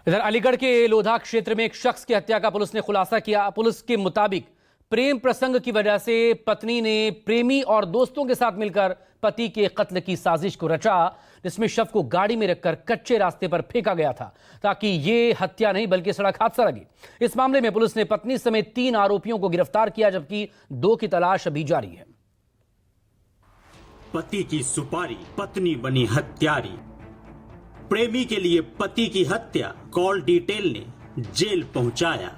इधर अलीगढ़ के लोधा क्षेत्र में एक शख्स की हत्या का पुलिस ने खुलासा किया। पुलिस के मुताबिक प्रेम प्रसंग की वजह से पत्नी ने प्रेमी और दोस्तों के साथ मिलकर पति के कत्ल की साजिश को रचा, जिसमें शव को गाड़ी में रखकर कच्चे रास्ते पर फेंका गया था ताकि ये हत्या नहीं बल्कि सड़क हादसा लगे। इस मामले में पुलिस ने पत्नी समेत 3 आरोपियों को गिरफ्तार किया, जबकि 2 की तलाश अभी जारी है। पति की सुपारी, पत्नी बनी हत्यारी। प्रेमी के लिए पति की हत्या, कॉल डिटेल ने जेल पहुंचाया।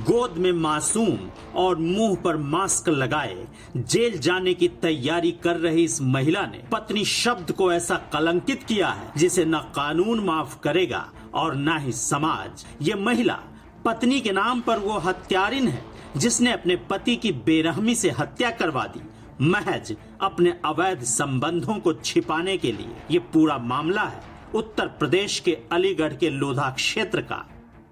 गोद में मासूम और मुंह पर मास्क लगाए जेल जाने की तैयारी कर रही इस महिला ने पत्नी शब्द को ऐसा कलंकित किया है जिसे न कानून माफ करेगा और न ही समाज। ये महिला पत्नी के नाम पर वो हत्यारिन है जिसने अपने पति की बेरहमी से हत्या करवा दी, महज अपने अवैध संबंधों को छिपाने के लिए। ये पूरा मामला है उत्तर प्रदेश के अलीगढ़ के लोधा क्षेत्र का।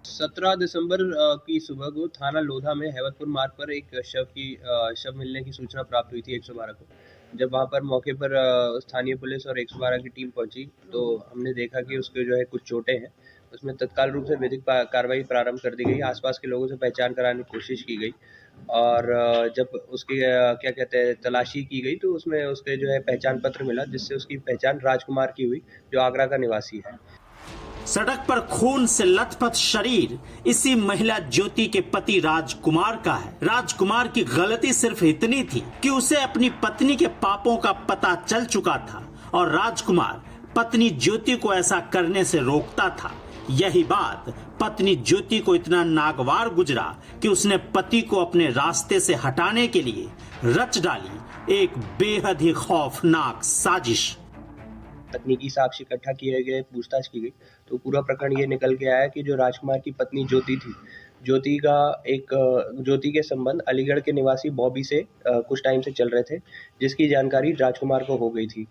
17 दिसंबर की सुबह को थाना लोधा में हैवतपुर मार्ग पर एक शव मिलने की सूचना प्राप्त हुई थी 112 को। जब वहां पर मौके पर स्थानीय पुलिस और 112 की टीम पहुंची तो हमने देखा कि उसके जो है कुछ चोटें हैं। उसमें तत्काल रूप से विधिक कार्रवाई प्रारंभ कर दी गई। आसपास के लोगों से पहचान कराने की कोशिश की गई और जब उसकी तलाशी की गई तो उसमें उसके जो है पहचान पत्र मिला, जिससे उसकी पहचान राजकुमार की हुई, जो आगरा का निवासी है। सड़क पर खून से लथपथ शरीर इसी महिला ज्योति के पति राजकुमार का है। राजकुमार की गलती सिर्फ इतनी थी कि उसे अपनी पत्नी के पापों का पता चल चुका था और राजकुमार पत्नी ज्योति को ऐसा करने से रोकता था। यही बात पत्नी ज्योति को इतना नागवार गुजरा कि उसने पति को अपने रास्ते से हटाने के लिए रच डाली एक बेहद ही खौफनाक साजिश। तकनीकी साक्ष्य इकट्ठा किए गए, पूछताछ की गई तो पूरा प्रकरण ये निकल के आया कि जो राजकुमार की पत्नी ज्योति थी, ज्योति के संबंध अलीगढ़ के निवासी बॉबी से कुछ टाइम से चल रहे थे, जिसकी जानकारी राजकुमार को हो गई थी।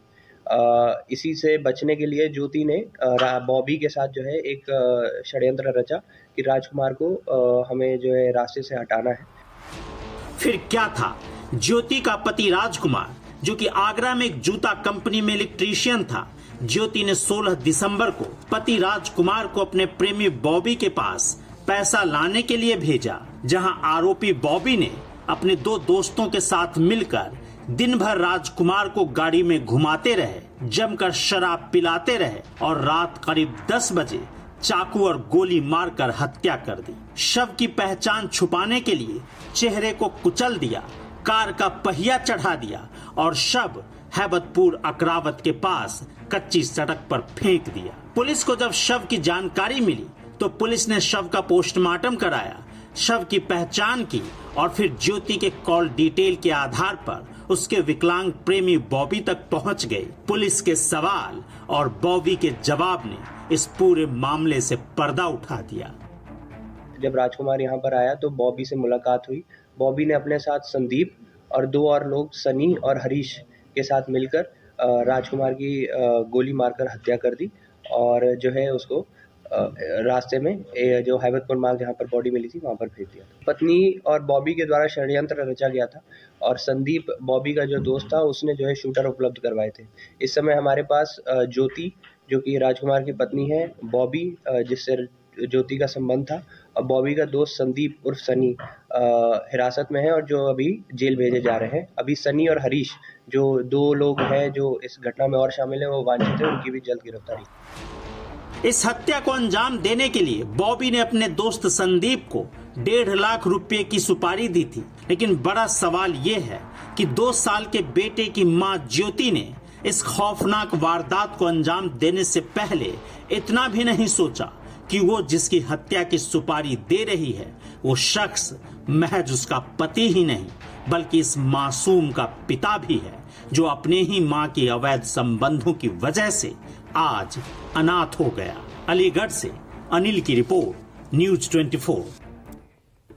इसी से बचने के लिए ज्योति ने बॉबी के साथ जो है एक षड्यंत्र रचा कि राजकुमार को हमें जो है रास्ते से हटाना है। फिर क्या था? ज्योति का पति राजकुमार, जो कि आगरा में एक जूता कंपनी में इलेक्ट्रीशियन था, ज्योति ने 16 दिसंबर को पति राजकुमार को अपने प्रेमी बॉबी के पास पैसा लाने के लिए भेजा, जहां आरोपी बॉबी ने अपने 2 दोस्तों के साथ मिलकर दिन भर राजकुमार को गाड़ी में घुमाते रहे, जमकर शराब पिलाते रहे और रात करीब 10 बजे चाकू और गोली मारकर हत्या कर दी। शव की पहचान छुपाने के लिए चेहरे को कुचल दिया, कार का पहिया चढ़ा दिया और शव हैबतपुर अकरावत के पास कच्ची सड़क पर फेंक दिया। पुलिस को जब शव की जानकारी मिली तो पुलिस ने शव का पोस्टमार्टम कराया, शव की पहचान की और फिर ज्योति के कॉल डिटेल के आधार पर उसके विकलांग प्रेमी बॉबी तक पहुंच गए। पुलिस के सवाल और बॉबी के जवाब ने इस पूरे मामले से पर्दा उठा दिया। जब राजकुमार यहाँ पर आया तो बॉबी से मुलाकात हुई। बॉबी ने अपने साथ संदीप और 2 और लोग सनी और हरीश के साथ मिलकर राजकुमार की गोली मारकर हत्या कर दी और जो है उसको रास्ते में जो हैबतपुर मार्ग जहाँ पर बॉडी मिली थी वहाँ पर फेंक दिया। पत्नी और बॉबी के द्वारा षड्यंत्र रचा गया था और संदीप बॉबी का जो दोस्त था उसने जो है शूटर उपलब्ध करवाए थे। इस समय हमारे पास ज्योति, जो कि राजकुमार की पत्नी है, बॉबी जिससे ज्योति का संबंध था, और बॉबी का दोस्त संदीप उर्फ सनी हिरासत में है और जो अभी जेल भेजे जा रहे हैं। अभी सनी और हरीश जो 2 लोग हैं जो इस घटना में और शामिल है, वो वांछित है, उनकी भी जल्द गिरफ्तारी। इस हत्या को अंजाम देने के लिए बॉबी ने अपने दोस्त संदीप को 1.5 लाख रुपए की सुपारी दी थी। लेकिन बड़ा सवाल ये है कि 2 साल के बेटे की मां ज्योति ने इस खौफनाक वारदात को अंजाम देने से पहले इतना भी नहीं सोचा कि वो जिसकी हत्या की सुपारी दे रही है वो शख्स महज उसका पति ही नहीं बल्कि इस मासूम का पिता भी है, जो अपने ही मां की अवैध संबंधों की वजह से आज अनाथ हो गया। अलीगढ़ से अनिल की रिपोर्ट, न्यूज़ 24।